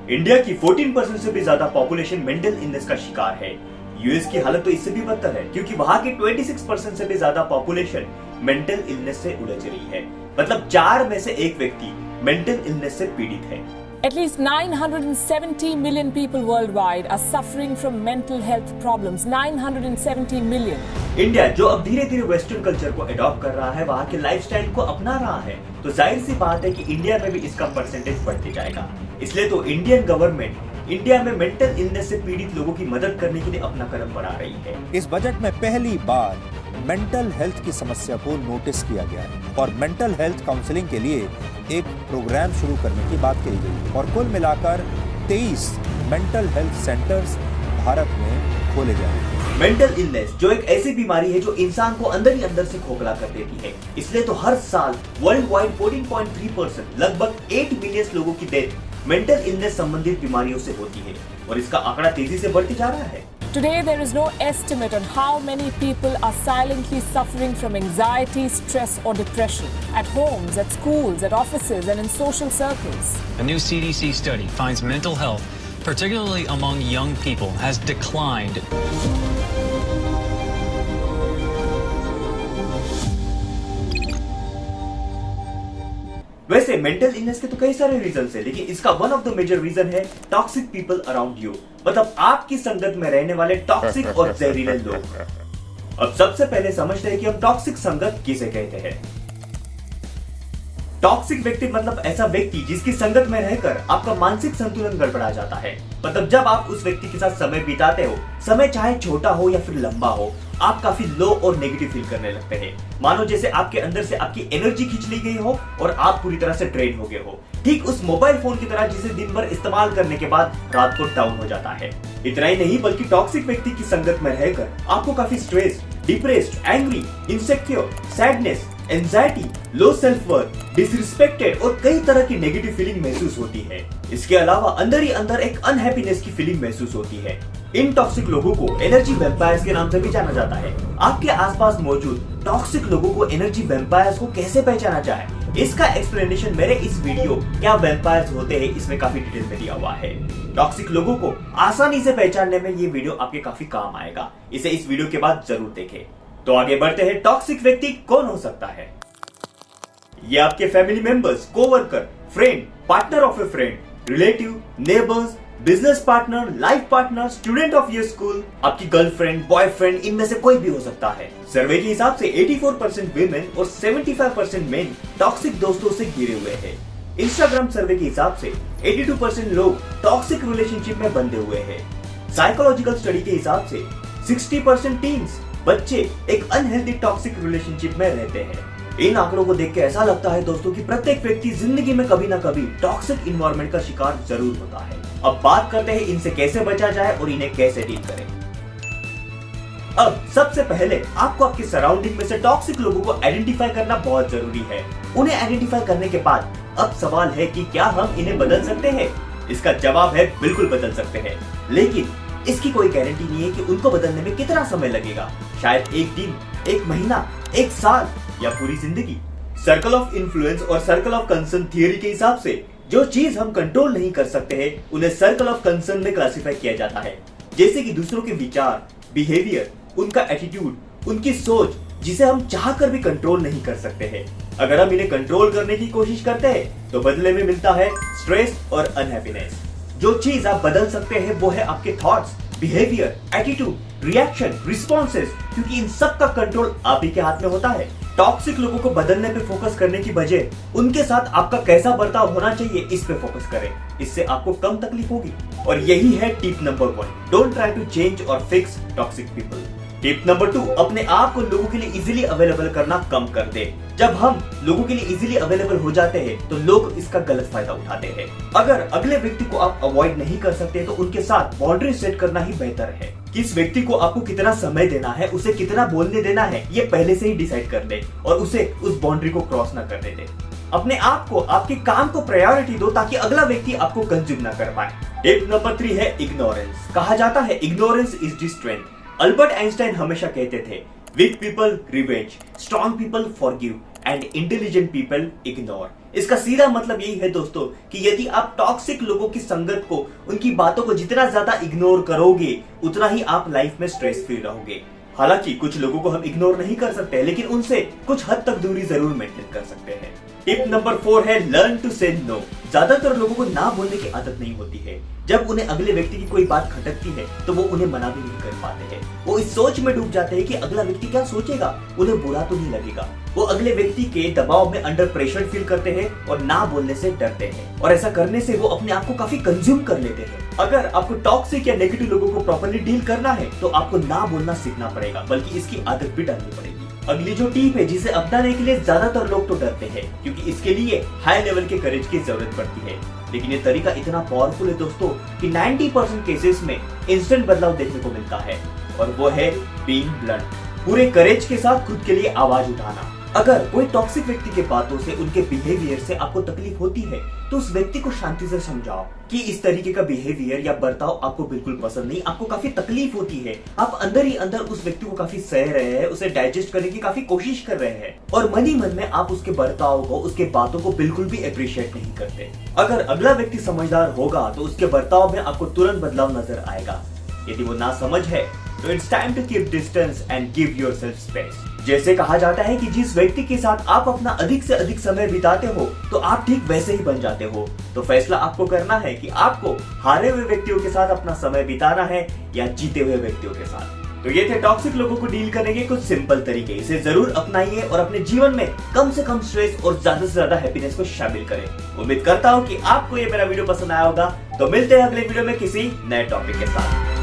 India की 14% से भी ज्यादा पॉपुलेशन मेंटल इलनेस का शिकार है। यूएस की हालत तो इससे भी बदतर है क्योंकि वहां की 26% से भी ज्यादा पॉपुलेशन मेंटल इलनेस से उलझ रही है। मतलब 4 में से 1 व्यक्ति मेंटल इलनेस से पीड़ित है। At least 970 million people worldwide are suffering from mental health problems. 970 million. India जो अब धीरे धीरे वेस्टर्न कल्चर को अडॉप्ट कर रहा है, वहाँ के लाइफस्टाइल को अपना रहा है, तो जाहिर सी बात है कि इंडिया में भी इसका परसेंटेज बढ़ते जाएगा। इसलिए तो इंडियन गवर्नमेंट इंडिया में मेंटल इलनेस से पीड़ित लोगों की मदद करने के लिए अपना कदम बढ़ा रही है। इस बजट में पहली बार मेंटल हेल्थ की समस्या को नोटिस किया गया है और मेंटल हेल्थ काउंसलिंग के लिए एक प्रोग्राम शुरू करने की बात कही गई और कुल मिलाकर 23 मेंटल हेल्थ सेंटर्स भारत में खोले जाएंगे। मेंटल इलनेस जो एक ऐसी बीमारी है जो इंसान को अंदर ही अंदर से खोखला कर देती है, इसलिए तो हर साल वर्ल्ड वाइड 14.3% लगभग 8 मिलियन लोगों की डेथ मेंटल इलनेस संबंधित बीमारियों से होती है और इसका आंकड़ा तेजी से बढ़ते जा रहा है। Today there is no estimate on how many people are silently suffering from anxiety, stress or depression at homes, at schools, at offices and in social circles. A new CDC study finds mental health, particularly among young people, has declined. वैसे mental illness के तो कई सारे reason है, लेकिन इसका one of the major reason है toxic people around you, मतलब आपकी संगत में रहने वाले टॉक्सिक और जहरीले लोग। अब सबसे पहले समझते हैं कि हम टॉक्सिक संगत किसे कहते हैं। टॉक्सिक व्यक्ति मतलब ऐसा व्यक्ति जिसकी संगत में रहकर आपका मानसिक संतुलन गड़बड़ा जाता है। मतलब जब आप उस व्यक्ति के साथ समय बिताते हो, समय चाहे छोटा हो या फिर लंबा हो, आप काफी लो और नेगेटिव फील करने लगते हैं। मानो जैसे आपके अंदर से आपकी एनर्जी खींच ली गई हो और आप पूरी तरह से ड्रेन हो गए हो। ठीक उस मोबाइल फोन की तरह जिसे दिन भर इस्तेमाल करने के बाद रात को डाउन हो जाता है। इतना ही नहीं बल्कि टॉक्सिक व्यक्ति की संगत में रहकर आपको काफी stress, depressed, angry, insecure, sadness, anxiety, low self worth, disrespected और कई तरह की नेगेटिव फीलिंग महसूस होती है। इसके अलावा अंदर ही अंदर एक अनहैप्पीनेस की फीलिंग महसूस होती है। इन टॉक्सिक लोगों को एनर्जी वैम्पायर्स के नाम से भी जाना जाता है। आपके आसपास मौजूद टॉक्सिक लोगों को एनर्जी वैम्पायर्स को कैसे पहचाना जाए, इसका एक्सप्लेनेशन मेरे इस वीडियो क्या वैम्पायर्स होते हैं इसमें काफी डिटेल में दिया हुआ है। टॉक्सिक लोगों को आसानी से पहचानने में ये वीडियो आपके काफी काम आएगा, इसे इस वीडियो के बाद जरूर देखें। तो आगे बढ़ते हैं, टॉक्सिक व्यक्ति कौन हो सकता है। ये आपके family members, co-worker, friend, partner of A friend, relative, neighbours, business partner, life partner, student of your school, आपकी गर्लफ्रेंड, बॉयफ्रेंड, इनमें से कोई भी हो सकता है। सर्वे के हिसाब से 84% वीमेन और 75% मेन टॉक्सिक दोस्तों से घिरे हुए हैं। इंस्टाग्राम सर्वे के हिसाब से 82% लोग टॉक्सिक रिलेशनशिप में बंधे हुए हैं। साइकोलॉजिकल स्टडी के हिसाब से 60% टीन्स, बच्चे एक अनहेल्दी टॉक्सिक रिलेशनशिप में रहते हैं। इन आंकड़ों को देख के ऐसा लगता है दोस्तों कि प्रत्येक व्यक्ति जिंदगी में कभी ना कभी टॉक्सिक इन्वायरमेंट का शिकार जरूर होता है। अब बात करते हैं इनसे कैसे बचा जाए और इन्हें कैसे डील करें। अब सबसे पहले आपको आपके सराउंडिंग में से टॉक्सिक लोगों को आइडेंटिफाई करना बहुत जरूरी है। उन्हें आइडेंटिफाई करने के बाद अब सवाल है कि क्या हम इन्हें बदल सकते हैं। इसका जवाब है बिल्कुल बदल सकते हैं, लेकिन इसकी कोई गारंटी नहीं है कि उनको बदलने में कितना समय लगेगा। शायद एक दिन, एक महीना, एक साल या पूरी जिंदगी। सर्कल ऑफ इन्फ्लुएंस और सर्कल ऑफ कंसर्न थियरी के हिसाब से जो चीज हम कंट्रोल नहीं कर सकते हैं उन्हें सर्कल ऑफ कंसर्न में क्लासिफाई किया जाता है। जैसे कि दूसरों के विचार, बिहेवियर, उनका एटीट्यूड, उनकी सोच, जिसे हम चाहकर भी कंट्रोल नहीं कर सकते हैं। अगर हम इन्हें कंट्रोल करने की कोशिश करते हैं तो बदले में मिलता है स्ट्रेस और अनहैप्पीनेस। जो चीज आप बदल सकते हैं वो है आपके thoughts, behaviour, attitude, reaction, responses, क्योंकि इन सब का कंट्रोल आप ही के हाथ में होता है। टॉक्सिक लोगों को बदलने पे फोकस करने की बजाय उनके साथ आपका कैसा बर्ताव होना चाहिए इस पे फोकस करें। इससे आपको कम तकलीफ होगी। और यही है tip number 1, don't try to change और fix toxic people. Tip number 2, अपने आप को लोगों के लिए इजीली अवेलेबल करना कम कर दे। जब हम लोगों के लिए इजीली अवेलेबल हो जाते हैं तो लोग इसका गलत फायदा उठाते हैं। अगर अगले व्यक्ति को आप अवॉइड नहीं कर सकते तो उनके साथ बाउंड्री सेट करना ही बेहतर है। किस व्यक्ति को आपको कितना समय देना है, उसे कितना बोलने देना है, ये पहले से ही डिसाइड कर ले और उसे उस बाउंड्री को क्रॉस ना करने दे। अपने आप को, आपके काम को प्रायोरिटी दो ताकि अगला व्यक्ति आपको कंज्यूम ना कर पाए। टिप नंबर 3 है इग्नोरेंस। कहा जाता है ignorance is the strength. Albert Einstein हमेशा कहते थे, weak people revenge, strong people forgive and intelligent people ignore. इसका सीधा मतलब यही है दोस्तों कि यदि आप टॉक्सिक लोगों की संगत को, उनकी बातों को जितना ज्यादा इग्नोर करोगे, उतना ही आप लाइफ में स्ट्रेस फ्री रहोगे। हालांकि कुछ लोगों को हम इग्नोर नहीं कर सकते, लेकिन उनसे कुछ हद तक दूरी जरूर मेंटेन कर सकते हैं। टिप नंबर 4 है लर्न टू से नो। ज्यादातर लोगों को ना बोलने की आदत नहीं होती है। जब उन्हें अगले व्यक्ति की कोई बात खटकती है तो वो उन्हें मना भी नहीं कर पाते हैं। वो इस सोच में डूब जाते हैं कि अगला व्यक्ति क्या सोचेगा, उन्हें बुरा तो नहीं लगेगा। वो अगले व्यक्ति के दबाव में अंडर प्रेशर फील करते हैं और ना बोलने से डरते हैं, और ऐसा करने से वो अपने आप को काफी कंज्यूम कर लेते हैं। अगर आपको टॉक्सिक या नेगेटिव लोगों को प्रॉपर्ली डील करना है तो आपको ना बोलना सीखना पड़ेगा, बल्कि इसकी आदत भी डालनी पड़ेगी। अगली जो टिप है जिसे अपनाने के लिए ज्यादातर लोग तो डरते हैं, क्योंकि इसके लिए हाई लेवल के करेज की जरूरत पड़ती है। लेकिन ये तरीका इतना पावरफुल है दोस्तों कि 90% केसेस में इंस्टेंट बदलाव देखने को मिलता है, और वो है बीइंग ब्लंट। पूरे करेज के साथ खुद के लिए आवाज उठाना। अगर कोई टॉक्सिक व्यक्ति के बातों से, उनके बिहेवियर से आपको तकलीफ होती है तो उस व्यक्ति को शांति से समझाओ कि इस तरीके का बिहेवियर या बर्ताव आपको बिल्कुल पसंद नहीं, आपको काफी तकलीफ होती है, आप अंदर ही अंदर उस व्यक्ति को काफी सह रहे हैं, उसे डाइजेस्ट करने की काफी कोशिश कर रहे हैं, और मन ही मन में आप उसके बर्ताव को, उसके बातों को बिल्कुल भी अप्रिशिएट नहीं करते। अगर अगला व्यक्ति समझदार होगा तो उसके बर्ताव में आपको तुरंत बदलाव नजर आएगा। यदि वो ना समझ है तो it's time to keep distance and give yourself space. जैसे कहा जाता है कि जिस व्यक्ति के साथ आप अपना अधिक से अधिक समय बिताते हो तो आप ठीक वैसे ही बन जाते हो। तो फैसला आपको करना है कि आपको हारे हुए व्यक्तियों के साथ अपना समय बिताना है या जीते हुए व्यक्तियों के साथ। तो ये थे टॉक्सिक लोगों को डील करने के कुछ सिंपल तरीके। इसे जरूर अपनाइए और अपने जीवन में कम से कम स्ट्रेस और ज्यादा से ज्यादा हैप्पीनेस को शामिल करें। उम्मीद करता हूँ कि आपको ये मेरा वीडियो पसंद आया होगा। तो मिलते हैं अगले वीडियो में किसी नए टॉपिक के साथ।